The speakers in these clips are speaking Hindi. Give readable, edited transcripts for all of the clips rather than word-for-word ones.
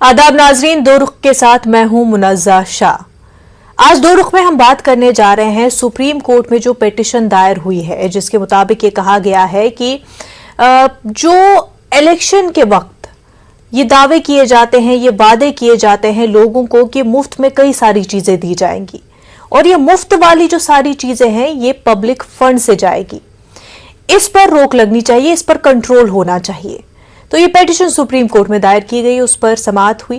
आदाब नाजरीन, दो रुख के साथ मैं हूं मुनज़्ज़ा शाह। आज दो रुख में हम बात करने जा रहे हैं सुप्रीम कोर्ट में जो पिटीशन दायर हुई है, जिसके मुताबिक ये कहा गया है कि जो इलेक्शन के वक्त ये दावे किए जाते हैं, ये वादे किए जाते हैं लोगों को कि मुफ्त में कई सारी चीजें दी जाएंगी और ये मुफ्त वाली जो सारी चीजें हैं ये पब्लिक फंड से जाएगी। इस पर रोक लगनी चाहिए, इस पर कंट्रोल होना चाहिए। तो ये पिटीशन सुप्रीम कोर्ट में दायर की गई, उस पर समाअत हुई।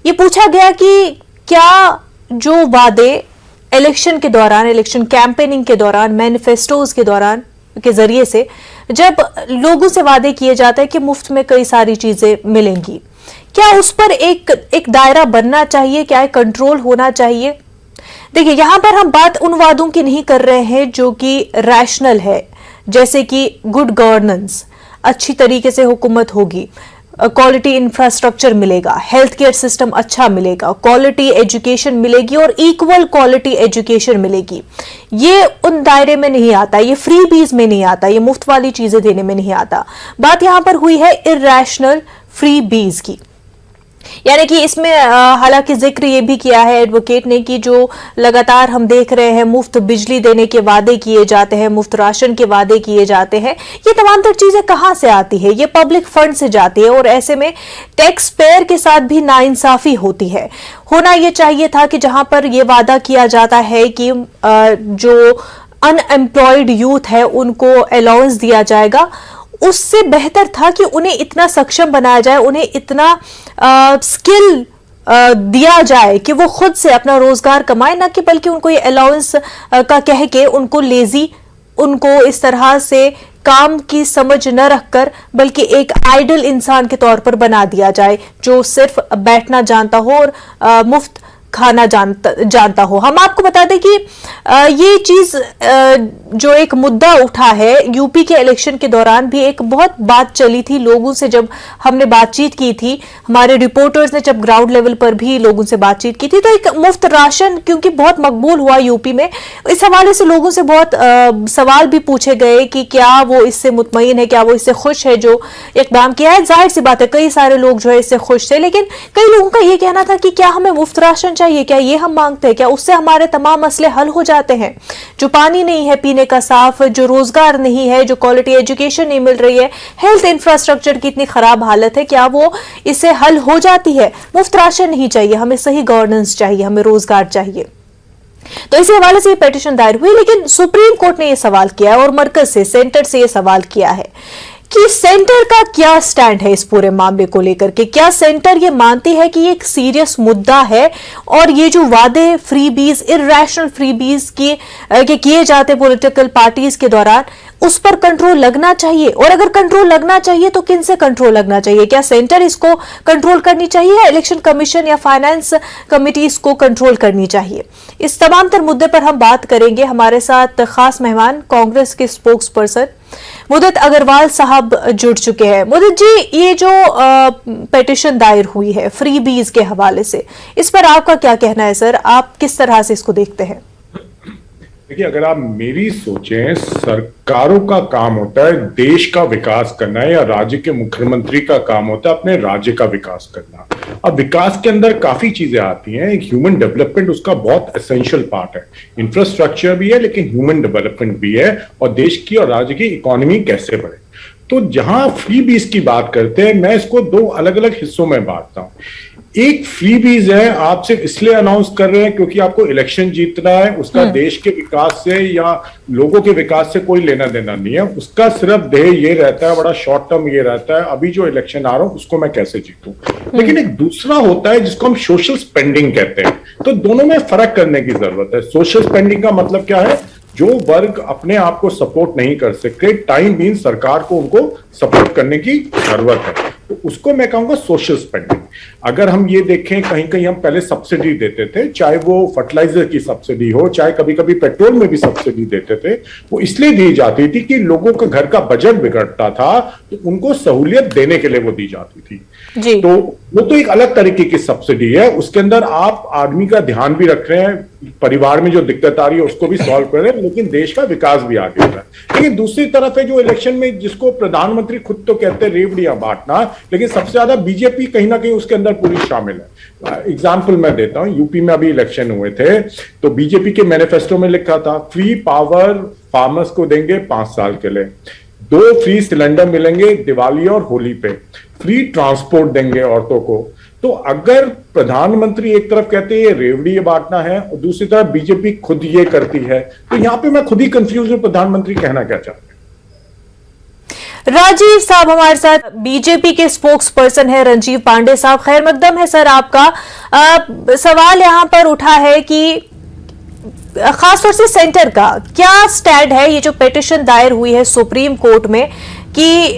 ये पूछा गया कि क्या जो वादे इलेक्शन के दौरान, इलेक्शन कैंपेनिंग के दौरान, मैनिफेस्टोज के दौरान के जरिए से जब लोगों से वादे किए जाते हैं कि मुफ्त में कई सारी चीजें मिलेंगी, क्या उस पर एक दायरा बनना चाहिए, क्या एक कंट्रोल होना चाहिए? देखिए, यहां पर हम बात उन वादों की नहीं कर रहे हैं जो कि रैशनल है, जैसे कि गुड गवर्नेंस, अच्छी तरीके से हुकूमत होगी, क्वालिटी इंफ्रास्ट्रक्चर मिलेगा, हेल्थ केयर सिस्टम अच्छा मिलेगा, क्वालिटी एजुकेशन मिलेगी और इक्वल क्वालिटी एजुकेशन मिलेगी। ये उन दायरे में नहीं आता, ये फ्री बीज में नहीं आता, ये मुफ्त वाली चीजें देने में नहीं आता। बात यहां पर हुई है इर्रेशनल फ्री बीज की, यानी कि इसमें हालांकि जिक्र ये भी किया है एडवोकेट ने कि जो लगातार हम देख रहे हैं मुफ्त बिजली देने के वादे किए जाते हैं, मुफ्त राशन के वादे किए जाते हैं, ये तमाम तर चीजें कहां से आती है? ये पब्लिक फंड से जाती है और ऐसे में टैक्स पेयर के साथ भी नाइंसाफी होती है। होना यह चाहिए था कि जहां पर यह वादा किया जाता है कि जो अनएम्प्लॉयड यूथ है उनको अलाउंस दिया जाएगा, उससे बेहतर था कि उन्हें इतना सक्षम बनाया जाए, उन्हें इतना स्किल दिया जाए कि वो खुद से अपना रोजगार कमाए, ना कि बल्कि उनको ये अलाउंस का कह के उनको लेजी, उनको इस तरह से काम की समझ न रखकर बल्कि एक आइडल इंसान के तौर पर बना दिया जाए जो सिर्फ बैठना जानता हो और मुफ्त खाना जानता हो। हम आपको बता दें कि ये चीज जो एक मुद्दा उठा है यूपी के इलेक्शन के दौरान भी एक बहुत बात चली थी लोगों से, जब हमने बातचीत की थी, हमारे रिपोर्टर्स ने जब ग्राउंड लेवल पर भी लोगों से बातचीत की थी, तो एक मुफ्त राशन क्योंकि बहुत मकबूल हुआ यूपी में, इस हवाले से लोगों से बहुत सवाल भी पूछे गए कि क्या वो इससे मुतमईन है, क्या वो इससे खुश है जो इकदाम किया है। जाहिर सी बात है कई सारे लोग जो है इससे खुश थे, लेकिन कई लोगों का ये कहना था कि क्या हमें मुफ्त राशन चाहिए, क्या ये हम मांगते हैं, क्या उससे हमारे तमाम मसले हल हो जाते हैं? जो पानी नहीं है पीने का साफ, जो रोजगार नहीं है, जो क्वालिटी एजुकेशन नहीं मिल रही है, हेल्थ इंफ्रास्ट्रक्चर की इतनी खराब हालत है, क्या वो इससे हल हो जाती है? मुफ्त राशन नहीं चाहिए, हमें सही गवर्नेंस चाहिए, हमें रोजगार चाहिए। तो इसी हवाले से ये पिटीशन दायर हुई, लेकिन सुप्रीम कोर्ट ने यह सवाल किया है और मरकज से, सेंटर से यह सवाल किया है कि सेंटर का क्या स्टैंड है इस पूरे मामले को लेकर के। क्या सेंटर ये मानती है कि ये एक सीरियस मुद्दा है और ये जो वादे फ्रीबीज, इर्रेशनल फ्रीबीज के किए जाते पॉलिटिकल पार्टीज के दौरान, उस पर कंट्रोल लगना चाहिए? और अगर कंट्रोल लगना चाहिए तो किन से कंट्रोल लगना चाहिए? क्या सेंटर इसको कंट्रोल करनी चाहिए या इलेक्शन कमीशन या फाइनेंस कमिटी इसको कंट्रोल करनी चाहिए? इस तमाम तर मुद्दे पर हम बात करेंगे। हमारे साथ खास मेहमान कांग्रेस के स्पोक्स पर्सन मुदित अग्रवाल साहब जुड़ चुके हैं। मुदित जी, ये जो पिटीशन दायर हुई है फ्रीबीज के हवाले से, इस पर आपका क्या कहना है सर? आप किस तरह से इसको देखते हैं? देखिए, अगर आप मेरी सोचें, सरकारों का काम होता है देश का विकास करना है या राज्य के मुख्यमंत्री का काम होता है अपने राज्य का विकास करना। अब विकास के अंदर काफी चीजें आती हैं, एक ह्यूमन डेवलपमेंट उसका बहुत एसेंशियल पार्ट है। इंफ्रास्ट्रक्चर भी है लेकिन ह्यूमन डेवलपमेंट भी है, और देश की और राज्य की इकोनॉमी कैसे बढ़े। तो जहां फ्री बीज की बात करते हैं, मैं इसको दो अलग अलग हिस्सों में बांटता हूं। एक फ्री बीज है, आप सिर्फ इसलिए अनाउंस कर रहे हैं क्योंकि आपको इलेक्शन जीतना है, उसका देश के विकास से या लोगों के विकास से कोई लेना देना नहीं है, उसका सिर्फ ध्येय ये रहता है, बड़ा शॉर्ट टर्म ये रहता है, अभी जो इलेक्शन आ रहा हूं उसको मैं कैसे जीतूं। लेकिन एक दूसरा होता है जिसको हम सोशल स्पेंडिंग कहते हैं। तो दोनों में फर्क करने की जरूरत है। सोशल स्पेंडिंग का मतलब क्या है? जो वर्ग अपने आप को सपोर्ट नहीं कर सकते, टाइम बीन सरकार को उनको सपोर्ट करने की जरूरत है, तो उसको मैं कहूंगा सोशल स्पेंडिंग। अगर हम ये देखें, कहीं कहीं हम पहले सब्सिडी देते थे, चाहे वो फर्टिलाइजर की सब्सिडी हो, चाहे कभी कभी पेट्रोल में भी सब्सिडी देते थे, वो इसलिए दी जाती थी कि लोगों का घर का बजट बिगड़ता था तो उनको सहूलियत देने के लिए वो दी जाती थी। जी। तो वो तो एक अलग तरीके की सब्सिडी है, उसके अंदर आप आदमी का ध्यान भी रख रहे हैं, परिवार में जो दिक्कत आ रही है उसको भी सॉल्व कर रहे हैं, लेकिन देश का विकास भी आगे हो रहा है। लेकिन दूसरी तरफ है जो इलेक्शन में, जिसको प्रधानमंत्री खुद तो कहते हैं रेवड़ियां बांटना, लेकिन सबसे ज्यादा बीजेपी कहीं ना कहीं उसके अंदर पूरी शामिल है। एग्जाम्पल मैं देता हूं, यूपी में अभी इलेक्शन हुए थे तो बीजेपी के मैनिफेस्टो में लिखा था फ्री पावर फार्मर्स को देंगे 5 साल के लिए, 2 फ्री सिलेंडर मिलेंगे दिवाली और होली पे, फ्री ट्रांसपोर्ट देंगे औरतों को। तो अगर प्रधानमंत्री एक तरफ कहते हैं रेवड़ी बांटना है और दूसरी तरफ बीजेपी खुद ये करती है, तो यहां पे मैं खुद ही कंफ्यूज हूं प्रधानमंत्री कहना क्या चाहते हैं। राजीव साहब हमारे साथ बीजेपी के स्पोक्स पर्सन है राजीव पांडे साहब, खैर मकदम है सर आपका। सवाल यहां पर उठा है कि खासतौर से सेंटर का क्या स्टैंड है, ये जो पिटीशन दायर हुई है सुप्रीम कोर्ट में कि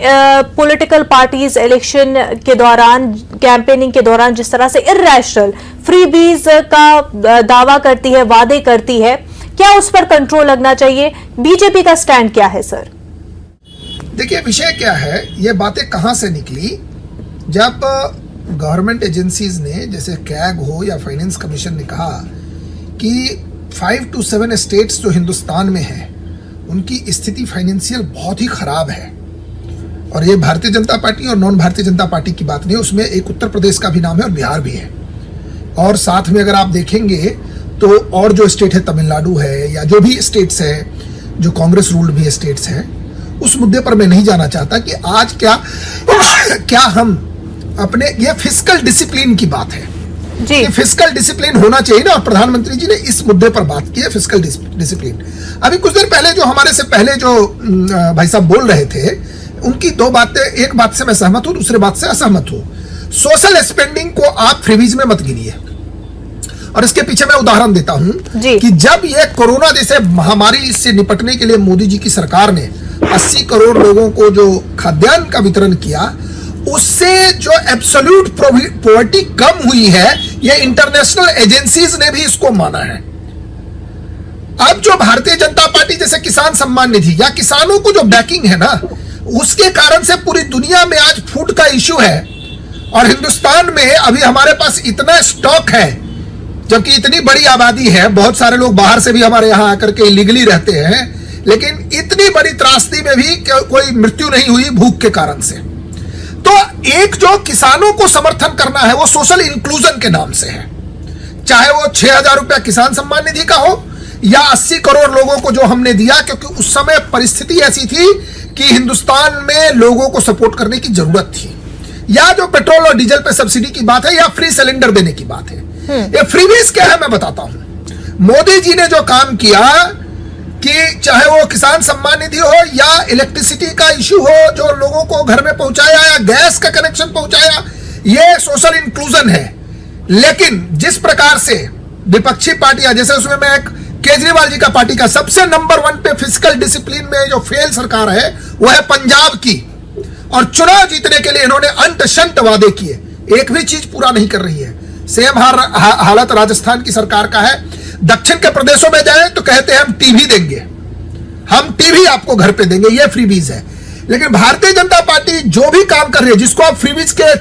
पॉलिटिकल पार्टीज इलेक्शन के दौरान, कैंपेनिंग के दौरान जिस तरह से इर्रेशनल फ्रीबीज का दावा करती है, वादे करती है, क्या उस पर कंट्रोल लगना चाहिए? बीजेपी का स्टैंड क्या है सर? देखिए विषय क्या है, ये बातें कहां से निकली, जब गवर्नमेंट एजेंसीज ने जैसे कैग हो या फाइनेंस कमीशन ने कहा कि 5 to 7 स्टेट्स जो हिंदुस्तान में हैं उनकी स्थिति फाइनेंशियल बहुत ही खराब है, और ये भारतीय जनता पार्टी और नॉन भारतीय जनता पार्टी की बात नहीं, उसमें एक उत्तर प्रदेश का भी नाम है और बिहार भी है, और साथ में अगर आप देखेंगे तो और जो स्टेट है तमिलनाडु है या जो भी स्टेट्स हैं जो कांग्रेस रूल्ड भी स्टेट्स हैं, उस मुद्दे पर मैं नहीं जाना चाहता कि आज क्या हम अपने, ये फिस्कल डिसिप्लिन की बात है जी, फिस्कल डिसिप्लिन होना चाहिए ना, और प्रधानमंत्री जी ने इस मुद्दे पर बात की है, फिस्कल डिसिप्लिन। अभी कुछ देर पहले जो हमारे से पहले जो भाई साहब बोल रहे थे, उनकी 2 बातें, एक बात से मैं सहमत हूं, दूसरी बात से असहमत हूं। सोशल स्पेंडिंग को आप फ्रीबीज में मत गिनिए, और इसके पीछे मैं उदाहरण देता हूं कि जब ये कोरोना जैसे महामारी से निपटने के लिए मोदी जी की सरकार ने 80 करोड़ लोगों को जो खाद्यान्न का वितरण किया, उससे जो एब्सोल्यूट पॉवर्टी कम हुई है, ये इंटरनेशनल एजेंसीज ने भी इसको माना है। अब जो भारतीय जनता पार्टी जैसे किसान सम्मान निधि या किसानों को जो बैकिंग है ना, उसके कारण से पूरी दुनिया में आज फूड का इश्यू है, और हिंदुस्तान में अभी हमारे पास इतना स्टॉक है, जबकि इतनी बड़ी आबादी है, बहुत सारे लोग बाहर से भी हमारे यहां आकर के इलीगली रहते हैं, लेकिन इतनी बड़ी त्रासदी में भी कोई मृत्यु नहीं हुई भूख के कारण से। तो एक जो किसानों को समर्थन करना है वो सोशल इंक्लूजन के नाम से है, चाहे वो 6,000 रुपया किसान सम्मान निधि का हो या 80 करोड़ लोगों को जो हमने दिया, क्योंकि उस समय परिस्थिति ऐसी थी कि हिंदुस्तान में लोगों को सपोर्ट करने की जरूरत थी, या जो पेट्रोल और डीजल पे सब्सिडी की बात है या फ्री सिलेंडर देने की बात है। ये फ्रीबीज क्या है मैं बताता हूं। मोदी जी ने जो काम किया कि चाहे वो किसान सम्मान निधि हो या इलेक्ट्रिसिटी का इश्यू हो जो लोगों को घर में पहुंचाया या गैस का कनेक्शन पहुंचाया, ये सोशल इंक्लूजन है। लेकिन जिस प्रकार से विपक्षी पार्टियां, जैसे उसमें मैं एक केजरीवाल जी का पार्टी का सबसे नंबर 1 पे फिस्कल डिसिप्लिन में जो फेल सरकार है वो है पंजाब की, और चुनाव जीतने के लिए इन्होंने अंत शंत वादे किए, एक भी चीज पूरा नहीं कर रही है। सेम हालत राजस्थान की सरकार का है। दक्षिण के प्रदेशों में जाए तो कहते हैं हम टीवी देंगे, हम टीवी आपको घर पे देंगे, ये फ्रीबीज है। लेकिन भारतीय जनता पार्टी जो भी काम कर रही है, जिसको आप फ्रीबीज के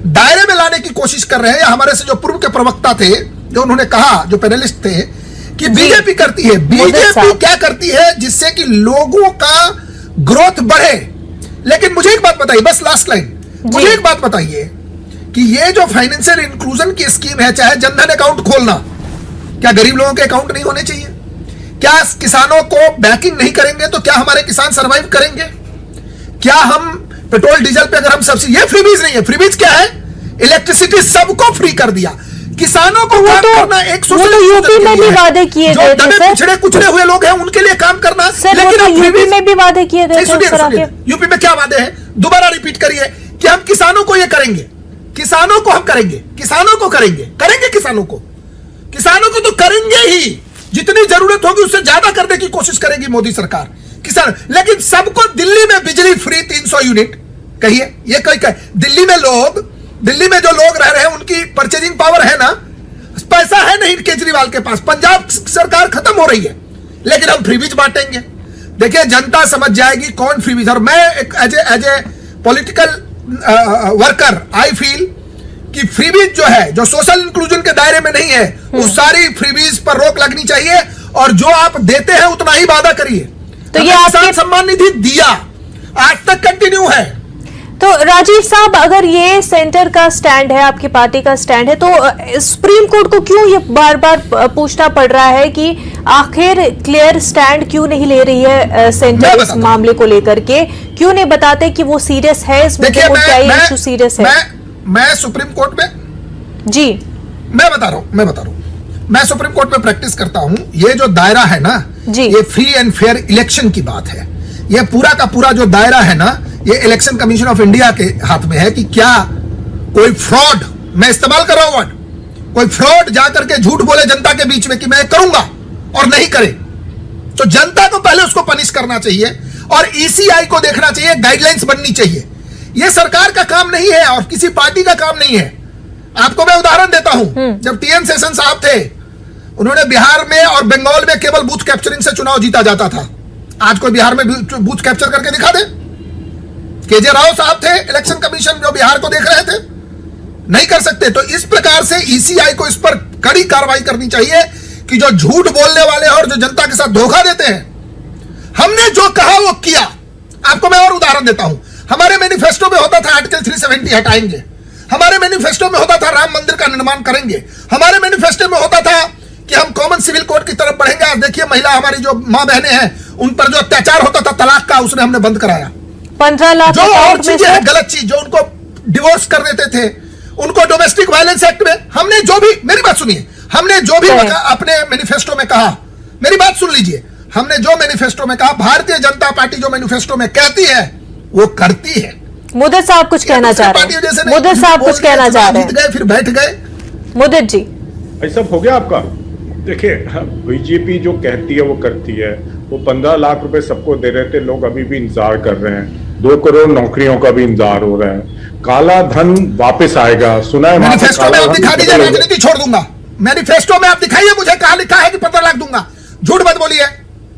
दायरे में लाने की कोशिश कर रहे हैं, या हमारे से जो पूर्व के प्रवक्ता थे जो उन्होंने कहा, जो पैनलिस्ट थे कि बीजेपी करती है, बीजेपी क्या करती है जिससे कि लोगों का ग्रोथ बढ़े। लेकिन मुझे एक बात बताइए, बस लास्ट लाइन, मुझे एक बात बताइए कि ये जो फाइनेंशियल इंक्लूजन की स्कीम है, चाहे जनधन अकाउंट खोलना, क्या गरीब लोगों के अकाउंट नहीं होने चाहिए? क्या किसानों को बैकिंग नहीं करेंगे तो क्या हमारे किसान सरवाइव करेंगे? क्या हम पेट्रोल डीजल पे अगर हम सब्सिडी, ये फ्रीबीज नहीं है। फ्रीबीज क्या है? इलेक्ट्रिसिटी सबको फ्री कर दिया, किसानों को काम करना एक सोशल यूपी में भी वादे किए गए थे सर, पिछड़े कुचड़े हुए लोग हैं उनके लिए काम करना। लेकिन यूपी में भी वादे किए गए थे। यूपी में क्या वादे हैं? दोबारा रिपीट करिए कि हम किसानों को ये करेंगे, किसानों को हम करेंगे, किसानों को करेंगे, करेंगे किसानों को तो करेंगे ही, जितनी जरूरत होगी उससे ज्यादा करने की कोशिश करेगी मोदी सरकार किसान। लेकिन सबको दिल्ली में बिजली फ्री 300 यूनिट कहिए, ये कही दिल्ली में जो लोग रह रहे हैं उनकी परचेजिंग पावर है ना, पैसा है नहीं केजरीवाल के पास, पंजाब सरकार खत्म हो रही है, लेकिन हम फ्रीबीज बांटेंगे। देखिए जनता समझ जाएगी कौन फ्रीबीज। और मैं एक as a political worker I feel freebies जो है, जो सोशल इंक्लूजन के दायरे में नहीं है, उस सारी फ्रीबीज पर रोक लगनी चाहिए और जो आप देते हैं उतना ही वादा करिए। तो ये किसान सम्मान निधि दिया, आज तक कंटिन्यू है। तो राजीव साहब, अगर ये सेंटर का स्टैंड है, आपकी पार्टी का स्टैंड है, तो सुप्रीम कोर्ट को क्यों ये बार बार पूछना पड़ रहा है कि आखिर क्लियर स्टैंड क्यों नहीं ले रही है सेंटर इस मामले को लेकर के? क्यों नहीं बताते कि वो सीरियस है इस मुद्दे को, क्या ये इशू सीरियस है? मैं सुप्रीम कोर्ट में जी मैं बता रहा हूं मैं सुप्रीम कोर्ट में प्रैक्टिस करता हूं। ये जो दायरा है ना जी, ये फ्री एंड फेयर इलेक्शन की बात है। ये पूरा का पूरा जो दायरा है ना, ये इलेक्शन कमीशन ऑफ इंडिया के हाथ में है कि क्या कोई फ्रॉड, मैं इस्तेमाल कर रहा हूं वर्ड, कोई फ्रॉड जाकर के झूठ बोले जनता के बीच में कि मैं करूंगा और नहीं करे, तो जनता को पहले उसको पनिश करना चाहिए और ईसीआई को देखना चाहिए, गाइडलाइंस बननी चाहिए। यह सरकार का काम नहीं है और किसी पार्टी का काम नहीं है। आपको मैं उदाहरण देता हूं, जब टीएन सेशन साहब थे, उन्होंने बिहार में और बंगाल में केवल बूथ कैप्चरिंग से चुनाव जीता जाता था। आज कोई बिहार में बूथ कैप्चर करके दिखा दे? केजे राव साहब थे इलेक्शन कमीशन जो बिहार को देख रहे थे, नहीं कर सकते। तो इस प्रकार से ईसीआई को इस पर कड़ी कार्रवाई करनी चाहिए कि जो झूठ बोलने वाले और जो जनता के साथ धोखा देते हैं, हमने जो कहा वो किया। आपको मैं और उदाहरण देता हूं, हमारे मैनिफेस्टो में होता था आर्टिकल 370 हटाएंगे, हमारे मैनिफेस्टो में होता था राम मंदिर का निर्माण करेंगे, हमारे मैनिफेस्टो में होता था कि हम कॉमन सिविल कोड की तरफ बढ़ेंगे। आज देखिए महिला हमारी जो मां बहनें हैं उन पर जो अत्याचार होता था तलाक का, उसने हमने बंद कराया। 15 लाख जो और चीजें हैं गलत चीज, जो उनको डिवोर्स कर देते थे, उनको डोमेस्टिक वायलेंस एक्ट में हमने जो भी, मेरी बात सुनिए, हमने जो भी अपने मैनिफेस्टो में कहा, मेरी बात सुन लीजिए, हमने जो मैनिफेस्टो में कहा, भारतीय जनता पार्टी जो मैनिफेस्टो में कहती है वो करती है। मुदित साहब कुछ कहना चाह रहे हैं, मुदित साहब कुछ कहना चाह रहे हैं, फिर बैठ गए। मुदित जी, ऐसा हो गया आपका। देखिए, बीजेपी जो कहती है वो करती है। वो 15 लाख रुपए सबको दे रहे थे, लोग अभी भी इंतजार कर रहे हैं। 2 करोड़ नौकरियों का भी इंतजार हो रहा है। काला धन वापस आएगा, सुना है। मैनिफेस्टो में आप दिखा दीजिए, राजनीति छोड़ दूंगा। मैनिफेस्टो में आप दिखाइए मुझे, कहां लिखा है कि 15 लाख दूंगा? झूठ मत बोलिए।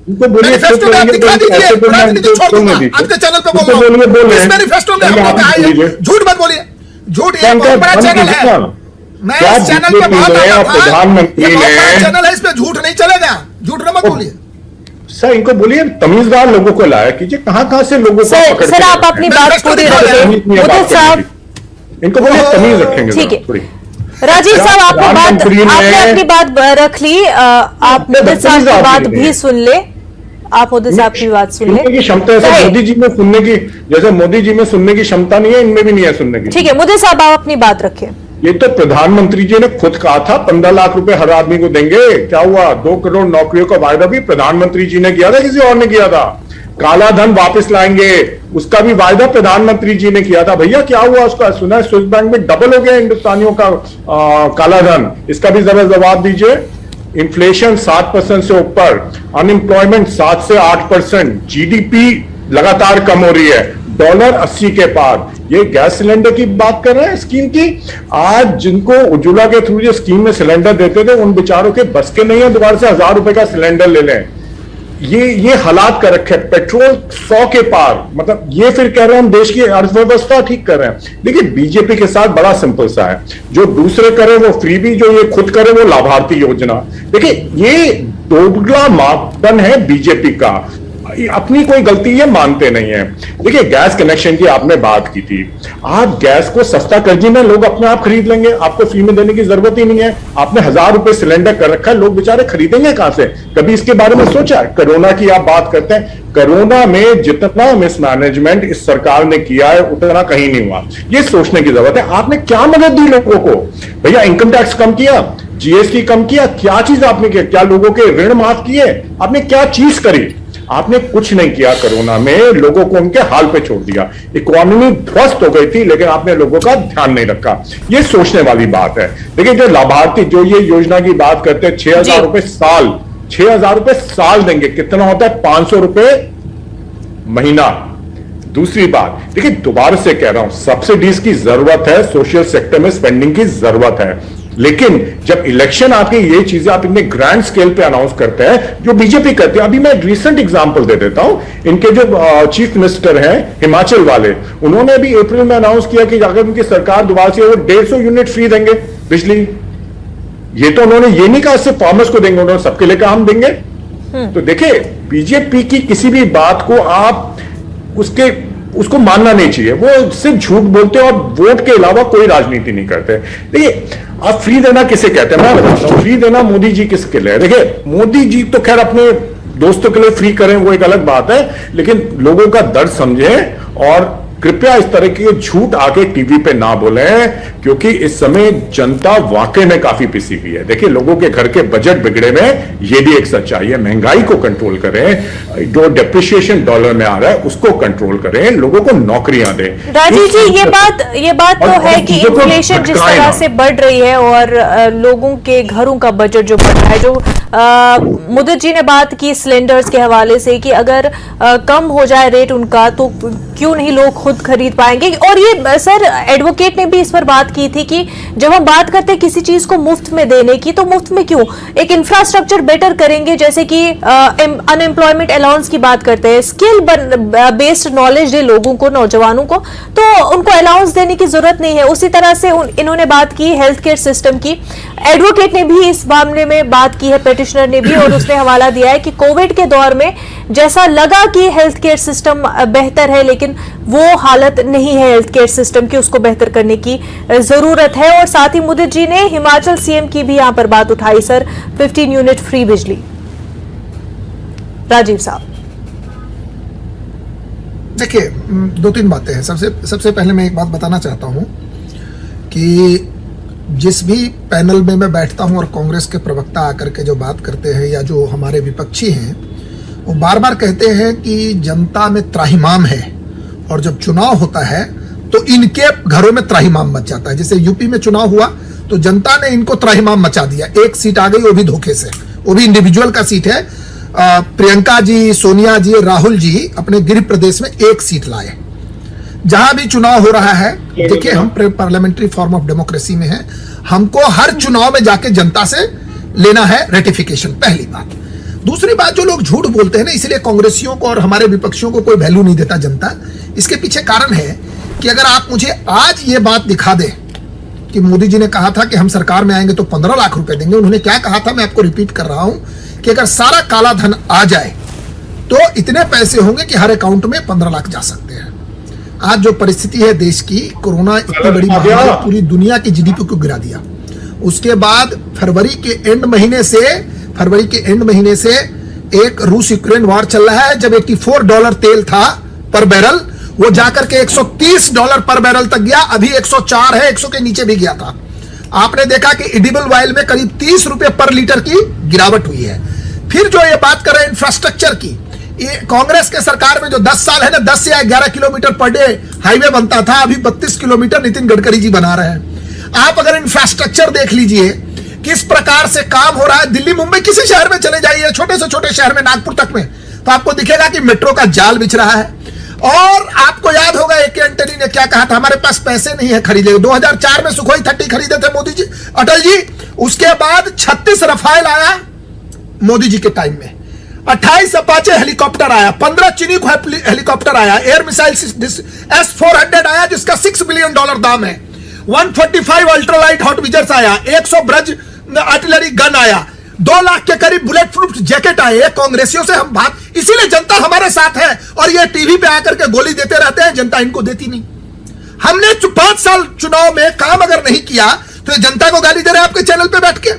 मैनिफेस्टो में आप दिखा दीजिए, राजनीति छोड़ दूंगा। आपके चैनल पे बोल रहा हूं, इस मैनिफेस्टो में हमको कहा है, झूठ मत बोलिए। झूठ, ये बहुत बड़ा चैनल है, मैं इस चैनल पे बहुत आता था, प्रधानमंत्री ये बहुत बड़ा चैनल है, इस पे झूठ नहीं चलेगा। झूठ मत बोलिए सर, इनको बोलिए तमीजदार लोगों को लाया कीजिए। कहां से लोगों को पकड़ सर आप अपनी बात पूरी रखिए। मुदित साहब, इनको बोलिए तमीज रखेंगे। ठीक है राजीव साहब, आपने अपनी बात रख ली, आप मुदित साहब की बात भी सुन ले, आप मुदित साहब की बात सुन ले। क्षमता है मोदी जी में सुनने की, जैसे मोदी जी में सुनने की क्षमता नहीं है, इनमें भी नहीं है सुनने की। ठीक है मुदित साहब, आप अपनी बात रखिए। ये तो प्रधानमंत्री जी ने खुद कहा था 15 लाख रुपए हर आदमी को देंगे। क्या हुआ? 2 करोड़ नौकरियों का वायदा भी प्रधानमंत्री जी ने किया था, किसी और ने किया था? काला धन वापस लाएंगे, उसका भी वायदा प्रधानमंत्री जी ने किया था। भैया क्या हुआ उसका? सुना है स्विस बैंक में डबल हो गया हिंदुस्तानियों का काला धन, इसका भी जरा जवाब दीजिए। इन्फ्लेशन 7% से ऊपर, अनएम्प्लॉयमेंट 7 से 8%, जीडीपी लगातार कम हो रही है, डॉलर 80 के पार। ये गैस सिलेंडर की बात कर रहे हैं स्कीम की। आज जिनको उज्ज्वला के थ्रू जो स्कीम में सिलेंडर देते थे, उन बेचारों के बस के नहीं है दोबारा से 1000 रुपए का सिलेंडर ले लें। ये हालात कर रखे, पेट्रोल 100 के पार। मतलब ये फिर कह रहे हैं हम देश की अर्थव्यवस्था ठीक कर रहे हैं। देखिए बीजेपी के साथ बड़ा सिंपल सा है, जो दूसरे करे वो फ्रीबी, जो ये खुद करे वो लाभार्थी योजना। देखिए ये दोगला मापदंड है बीजेपी का, अपनी कोई गलती ये मानते नहीं है। देखिए गैस कनेक्शन की आपने बात की थी, आप गैस को सस्ता कर दीजिए, लोग अपने आप खरीद लेंगे, आपको फ्री में देने की जरूरत ही नहीं है। आपने 1000 रुपए सिलेंडर कर रखा है, लोग बेचारे खरीदेंगे कहां से? कभी इसके बारे में सोचा? कोरोना की आप बात करते हैं, कोरोना में जितना मिसमैनेजमेंट इस सरकार ने किया है उतना कहीं नहीं हुआ। ये सोचने की जरूरत है, आपने क्या मदद दी लोगों को? भैया इनकम टैक्स कम किया, जीएसटी कम किया, क्या चीज आपने किया? क्या लोगों के ऋण माफ किए? आपने क्या चीज करी? आपने कुछ नहीं किया। कोरोना में लोगों को उनके हाल पे छोड़ दिया, इकोनॉमी ध्वस्त हो गई थी, लेकिन आपने लोगों का ध्यान नहीं रखा। ये सोचने वाली बात है। देखिए जो लाभार्थी जो ये योजना की बात करते हैं, 6000 रुपए साल, 6000 रुपए साल देंगे, कितना होता है? 500 रुपए महीना। दूसरी बात, देखिए दोबारा से कह रहा हूं, सब्सिडीज की जरूरत है, सोशल सेक्टर में स्पेंडिंग की जरूरत है। लेकिन जब इलेक्शन आके ये चीजें आप इतने ग्रैंड स्केल पे अनाउंस करते हैं जो बीजेपी करती है। अभी मैं एक रिसेंट एग्जांपल दे देता हूं, इनके जो चीफ मिनिस्टर हैं हिमाचल वाले, उन्होंने भी अप्रैल में अनाउंस किया कि अगर उनकी सरकार दोबारा से वो 150 यूनिट फ्री देंगे बिजली। ये तो उन्होंने ये नहीं कहा सिर्फ फार्मर्स को देंगे, उन्होंने सबके लिए काम देंगे। तो देखिए बीजेपी की किसी भी बात को आप उसको मानना नहीं चाहिए, वो सिर्फ झूठ बोलते हैं और वोट के अलावा कोई राजनीति नहीं करते। देखिए आप फ्री देना किसे कहते हैं, मैं बताता हूं। फ्री देना मोदी जी किसके लिए? देखिए मोदी जी तो खैर अपने दोस्तों के लिए फ्री करें वो एक अलग बात है, लेकिन लोगों का दर्द समझें और कृपया इस तरह के झूठ आके टीवी पे ना बोलें, क्योंकि इस समय जनता वाकई में काफी पिसी हुई है। देखिए लोगों के घर के बजट बिगड़े में ये भी एक सच्चाई है। महंगाई को कंट्रोल करें, जो डेप्रिसिएशन डॉलर में आ रहा है उसको कंट्रोल करें, लोगं को नौकरियां दें। राजीव जी ये बात तो है कि इन्फ्लेशन जिस तरह से बढ़ रही है और लोगों के घरों का बजट जो बढ़ रहा है, जो मुदित जी ने बात की सिलेंडर्स के हवाले से कि अगर कम हो जाए रेट उनका तो क्यों नहीं लोग खुद खरीद पाएंगे। और ये सर एडवोकेट ने भी इस पर बात की थी कि जब हम बात करते हैं किसी चीज को मुफ्त में देने की, तो मुफ्त में क्यों, एक इंफ्रास्ट्रक्चर बेटर करेंगे, जैसे कि अनएम्प्लॉयमेंट अलाउंस की बात करते हैं, स्किल बेस्ड नॉलेज दे लोगों को, नौजवानों को, तो उनको अलाउंस देने की जरूरत नहीं है। उसी तरह से इन्होंने बात की हेल्थ केयर सिस्टम की, एडवोकेट ने भी इस मामले में बात की है, पेटिशनर ने भी, और उसने हवाला दिया है कि कोविड के दौर में जैसा लगा कि हेल्थ केयर सिस्टम बेहतर है, लेकिन वो हालत नहीं है हेल्थ केयर सिस्टम की, उसको बेहतर करने की जरूरत है। और साथ ही मुदित जी ने हिमाचल सीएम की भी यहां पर बात उठाई सर, 15 यूनिट फ्री बिजली। राजीव साहब देखिए, दो तीन बातें हैं। सबसे पहले मैं एक बात बताना चाहता हूं कि जिस भी पैनल में मैं बैठता हूं और कांग्रेस के प्रवक्ता आकर के जो बात करते हैं या जो हमारे विपक्षी हैं, वो बार बार कहते हैं कि जनता में त्राहिमाम है और जब चुनाव होता है तो इनके घरों में त्राहिमाम मच जाता है। जैसे यूपी में चुनाव हुआ तो जनता ने इनको त्राहिमाम मचा दिया, एक सीट आ गई वो भी धोखे से, वो भी इंडिविजुअल का सीट है। प्रियंका जी, सोनिया जी, राहुल जी अपने गृह प्रदेश में एक सीट लाए। जहां भी चुनाव हो रहा है, देखिए हम पार्लियामेंट्री फॉर्म ऑफ डेमोक्रेसी में हैं, हमको हर चुनाव में जाके जनता से लेना है रेटिफिकेशन, पहली बात। दूसरी बात, जो लोग झूठ बोलते हैं ना, इसलिए कांग्रेसियों को और हमारे विपक्षियों को कोई वैल्यू नहीं देता जनता। इसके पीछे कारण है कि अगर आप मुझे आज ये बात दिखा दे कि मोदी जी ने कहा था कि हम सरकार में आएंगे तो 15 लाख रुपए देंगे, उन्होंने क्या कहा था मैं आपको रिपीट कर रहा हूं कि अगर सारा काला धन आ जाए तो इतने पैसे होंगे कि हर अकाउंट में 15 लाख जा सकते हैं। आज जो परिस्थिति है देश की, कोरोना इतनी बड़ी महामारी पूरी दुनिया की जीडीपी को गिरा दिया। उसके बाद फरवरी के एंड महीने से एक रूस यूक्रेन वॉर चल रहा है। जब $84 तेल था पर बैरल, वो जाकर के $130 पर बैरल तक गया, अभी 104 है, 100 के नीचे भी गया था। आपने देखा कि एडिबल ऑयल में करीब 30 रुपए पर लीटर की गिरावट हुई है। फिर जो ये बात कर रहे हैं इंफ्रास्ट्रक्चर की, ये कांग्रेस के सरकार में जो 10 साल है ना, 10 या 11 किलोमीटर पर डे हाईवे बनता था, अभी 32 किलोमीटर नितिन गडकरी जी बना रहे हैं। आप अगर इंफ्रास्ट्रक्चर देख लीजिए किस प्रकार से काम हो रहा है। दिल्ली मुंबई किसी शहर में चले जाइए, छोटे से छोटे शहर में, नागपुर तक में, तो आपको दिखेगा कि मेट्रो का जाल बिछ रहा है। और आपको याद होगा ए.के. एंटनी ने क्या कहा था, हमारे पास पैसे नहीं है खरीदे। 2004 में सुखोई 30 खरीदे थे मोदी जी, अटल जी। उसके बाद 36 रफाल आया मोदी जी के टाइम में, 28 अपाचे हेलीकॉप्टर आया, 15 चिनूक हेलीकॉप्टर आया, एयर मिसाइल S-400 आया जिसका $6 बिलियन दाम है, 145 अल्ट्रालाइट हॉट विजर्स आया, 100 ब्रज आर्टिलरी गन आया, 2 लाख के करीब बुलेट प्रूफ जैकेट आए। कांग्रेसियों से हम बात, इसीलिए जनता हमारे साथ है। और ये टीवी पे आकर के गोली देते रहते हैं, जनता इनको देती नहीं। हमने 5 साल चुनाव में काम अगर नहीं किया तो ये जनता को गाली दे रहे हैं आपके चैनल पे बैठ के।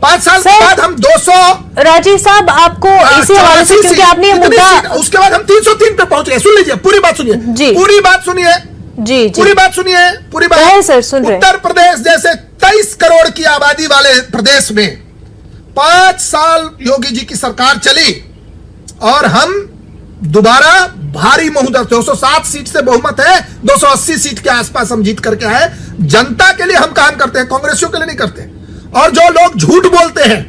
5 साल के बाद हम 200, राजीव साहब आपको इसी हवाले से, क्योंकि आपने मुद्दा, उसके बाद हम 303 पे पहुंच गए। सुन लीजिए, पूरी बात सुनिए, पूरी बात सुनिए जी, पूरी बात सुनिए, पूरी बात। सर सुन रहे हैं। उत्तर प्रदेश जैसे 23 करोड़ की आबादी वाले प्रदेश में 5 साल योगी जी की सरकार चली और हम दोबारा भारी बहुमत, 207 सीट से बहुमत है, 280 सीट के आसपास हम जीत करके आए। जनता के लिए हम काम करते हैं, कांग्रेसियों के लिए नहीं करते। और जो लोग झूठ बोलते हैं,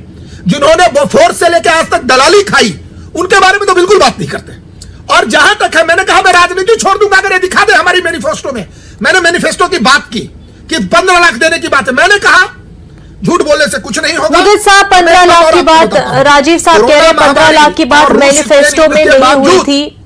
जिन्होंने बोफोर्स से लेकर आज तक दलाली खाई, उनके बारे में तो बिल्कुल बात नहीं करते। और जहां तक है, मैंने कहा मैं राजनीति छोड़ दूंगा अगर ये दिखा दे हमारी मैनिफेस्टो में। मैंने मैनिफेस्टो की बात की कि 15 लाख देने की बात है। मैंने कहा झूठ बोलने से कुछ नहीं होगा। मुदित साहब 15 लाख की बात राजीव साहब कह रहे हैं, 15 लाख की बात मैनिफेस्टो में नहीं हुई थी।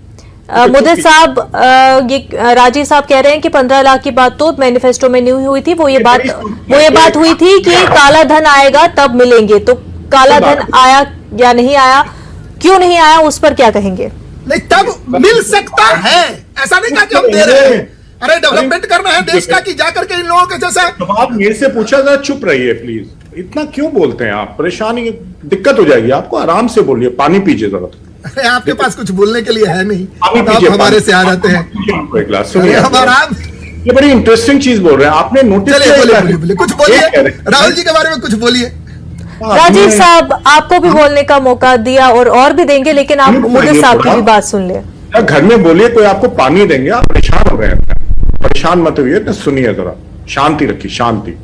मुदित साहब ये राजीव साहब कह रहे हैं कि 15 लाख की बात तो मैनिफेस्टो में नहीं हुई थी, वो ये बात हुई थी कि काला धन आएगा तब मिलेंगे। तो काला धन आया या नहीं आया, क्यों नहीं आया, उस पर क्या कहेंगे? नहीं, तब मिल सकता है, ऐसा नहीं कहा कि हम दे रहे हैं। अरे डेवलपमेंट करना है देश का कि जाकर के इन लोगों के जैसा। तो आप मेरे से पूछा था, चुप रहिए प्लीज, इतना क्यों बोलते हैं आप? परेशानी दिक्कत हो जाएगी आपको, आराम से बोलिए, पानी पीजिए जरा। अरे आपके पास कुछ बोलने के लिए है नहीं, पानी आप पीजिए, हमारे से आ जाते हैं। एक गिलास सुनिए, हम आराम। ये बड़ी इंटरेस्टिंग चीज बोल रहे हैं आपने, नोटिस चलिए बोलिए, कुछ बोलिए, ये कह रहे हैं। राहुल जी के बारे में कुछ बोलिए। राजीव साहब आपको भी बोलने का मौका दिया और भी देंगे, लेकिन आप मुदित साहब की भी बात सुन ले। घर में बोलिए, कोई आपको पानी देंगे, आप परेशान हो रहे हैं, परेशान मत होइए, तो सुनिए जरा, शांति रखिए, शांति।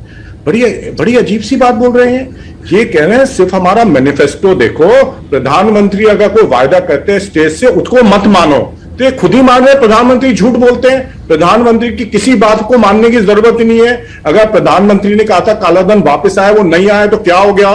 बड़ी अजीब सी बात बोल रहे हैं। ये कह रहे हैं सिर्फ हमारा मैनिफेस्टो देखो, प्रधानमंत्री अगर कोई वायदा करते हैं स्टेज से, उसको मत मानो। तो ये खुद ही मान रहे, प्रधानमंत्री झूठ बोलते हैं। प्रधानमंत्री की किसी बात को मानने की जरूरत ही नहीं है। अगर प्रधानमंत्री ने कहा था कालाधन वापस आया, वो नहीं आया, तो क्या हो गया?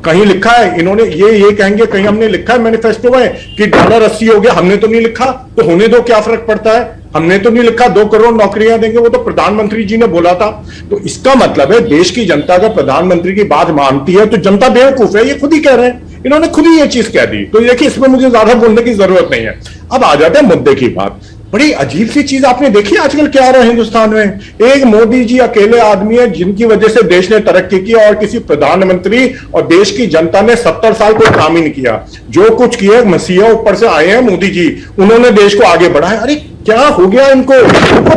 कहीं लिखा है इन्होंने, ये कहेंगे कहीं हमने लिखा है मैनिफेस्टो में कि $80 हो गया? हमने तो नहीं लिखा, तो होने दो, क्या फर्क पड़ता है? हमने तो नहीं लिखा 2 करोड़ नौकरियां देंगे, वो तो प्रधानमंत्री जी ने बोला था। तो इसका मतलब है देश की जनता अगर प्रधानमंत्री की बात मानती है तो जनता बेवकूफ है, ये खुद ही कह रहे हैं, इन्होंने खुद ही ये चीज कह दी। तो देखिए, इसमें मुझे ज्यादा बोलने की जरूरत नहीं है। अब आ जाते हैं मुद्दे की बात। बड़ी अजीब सी चीज आपने देखी आजकल क्या हो रहा है हिंदुस्तान में। एक मोदी जी अकेले आदमी है जिनकी वजह से देश ने तरक्की की, और किसी प्रधानमंत्री और देश की जनता ने 70 साल कोई काम ही नहीं किया। जो कुछ किया मसीहा ऊपर से आए हैं मोदी जी, उन्होंने देश को आगे बढ़ाया। अरे क्या हो गया इनको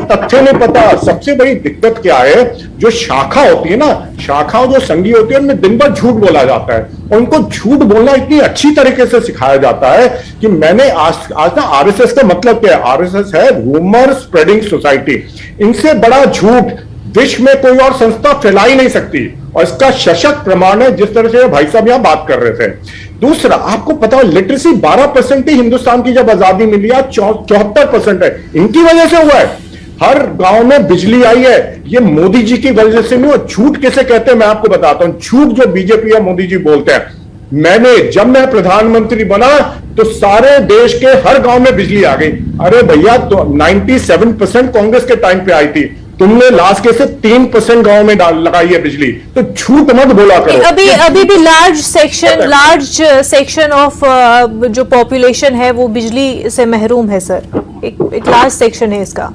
तथ्य नहीं पता। सबसे बड़ी दिक्कत क्या है, जो शाखा होती है ना, शाखाओं जो संघी होती है, उनमें दिन भर झूठ बोला जाता है, और उनको झूठ बोलना इतनी अच्छी तरीके से सिखाया जाता है कि मैंने आज ना आरएसएस का मतलब क्या है? आरएसएस है रूमर स्प्रेडिंग सोसाइटी। इनसे बड़ा झूठ विश्व में कोई और संस्था फैला ही नहीं सकती, और इसका सशक्त प्रमाण है जिस तरह से भाई साहब यहां बात कर रहे थे। दूसरा, आपको पता है लिटरेसी 12% ही हिंदुस्तान की जब आजादी मिली, आज 74% है। इनकी वजह से हुआ है। हर गांव में बिजली आई है, ये मोदी जी की वजह से नहीं हुआ। झूठ किसे कहते हैं मैं आपको बताता हूं। झूठ जो बीजेपी या मोदी जी बोलते हैं। जब मैं प्रधानमंत्री बना तो सारे देश के हर गांव में बिजली आ गई। अरे भैया, तो 97% कांग्रेस के टाइम पे आई थी, तुमने लास्ट के से 3% गांव में लगाई है बिजली। तो झूठ मत बोला करो। अभी भी लार्ज सेक्शन ऑफ जो पॉपुलेशन है वो बिजली से महरूम है सर। एक लार्ज सेक्शन है इसका,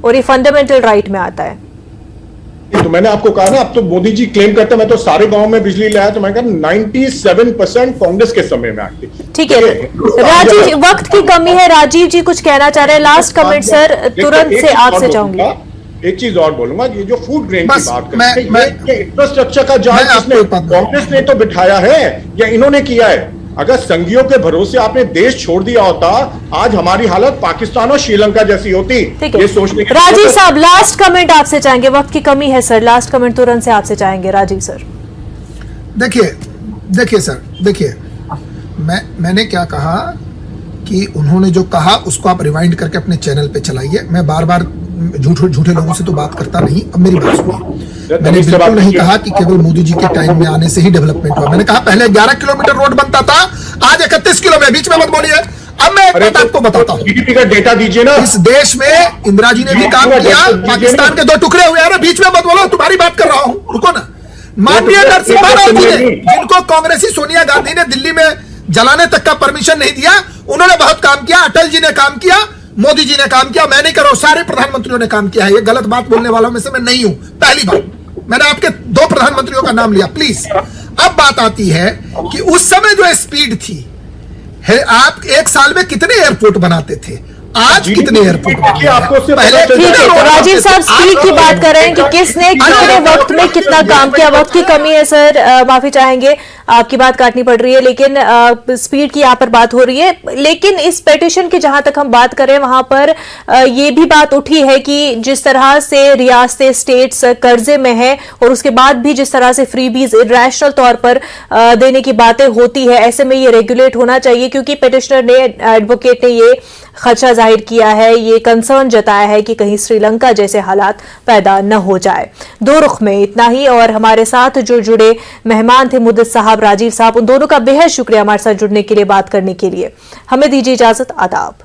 और ये फंडामेंटल राइट में आता है। तो मैंने आपको कहा ना, अब तो मोदी जी क्लेम करते हैं मैं तो सारे गांव में बिजली लाया, तो मैं कहा 97% कांग्रेस के समय में आती। ठीक है राजीव जी, वक्त की कमी है, राजीव जी कुछ कहना चाह रहे हैं, लास्ट कमेंट सर तुरंत से आपसे चाहूंगी। एक चीज और बोलूंगा, ये जो फूड ग्रेन की बात करते हैं, मैं इंफ्रास्ट्रक्चर का जहाज किसने, कांग्रेस ने तो बिठाया है या इन्होंने किया है? अगर संघियों के भरोसे आपने देश छोड़ दिया होता, आज हमारी हालत पाकिस्तान और श्रीलंका जैसी होती। ये सोचने राजीव साहब लास्ट कमेंट आपसे चाहेंगे, वक्त की कमी है सर, लास्ट कमेंट तुरंत से आपसे चाहेंगे राजीव सर। देखिए सर, देखिए मैंने क्या कहा कि उन्होंने जो कहा उसको आप रिवाइंड करके अपने चैनल पे चलाइए। मैं बार बार झूठे लोगों से तो बात करता नहीं। अब मेरी बात सुनिए, मैंने बिल्कुल नहीं कहा कि केवल मोदी जी के टाइम में आने से ही डेवलपमेंट हुआ। मैंने कहा पहले 11 किलोमीटर रोड बनता था, आज 31 किलोमीटर। बीच में मत बोलिए। अब मैं एक बात आपको बताता हूँ, जीडीपी का डेटा दीजिए ना। इस देश में इंदिरा जी ने भी काम किया, पाकिस्तान के 2 टुकड़े हुए हैं। बीच में मत बोलो, तुम्हारी बात कर रहा हूँ, रुको ना। माननीय नरसिम्हा राव जी ने, जिनको कांग्रेसी सोनिया गांधी ने दिल्ली में जलाने तक का परमिशन नहीं दिया, उन्होंने बहुत काम किया। अटल जी ने काम किया, मोदी जी ने काम किया, मैं नहीं कर रहा हूं, सारे प्रधानमंत्रियों ने काम किया है। ये गलत बात बोलने वालों में से मैं नहीं हूं। पहली बात, मैंने आपके 2 प्रधानमंत्रियों का नाम लिया, प्लीज। अब बात आती है कि उस समय जो स्पीड थी है, आप 1 साल में कितने एयरपोर्ट बनाते थे, आज कितने एयरपोर्ट? पहले ठीक है, राजीव साहब स्पीड की बात कर रहे हैं कि किसने कितने वक्त में कितना काम किया। वक्त की कमी है सर, माफी चाहेंगे, आपकी बात काटनी पड़ रही है, लेकिन स्पीड की यहाँ पर बात हो रही है। लेकिन इस पेटिशन की जहां तक हम बात करें, वहां पर ये भी बात उठी है कि जिस तरह से रियासतें, स्टेट्स कर्जे में है, और उसके बाद भी जिस तरह से फ्रीबीज इरेशनल तौर पर देने की बातें होती है, ऐसे में ये रेगुलेट होना चाहिए, क्योंकि पेटिशनर ने, एडवोकेट ने ये खदशा जाहिर किया है, ये कंसर्न जताया है कि कहीं श्रीलंका जैसे हालात पैदा न हो जाए। दो रुख में इतना ही। और हमारे साथ जो जुड़े मेहमान थे मुद्दत साहब, राजीव साहब, उन दोनों का बेहद शुक्रिया हमारे साथ जुड़ने के लिए, बात करने के लिए। हमें दीजिए इजाजत। आदाब।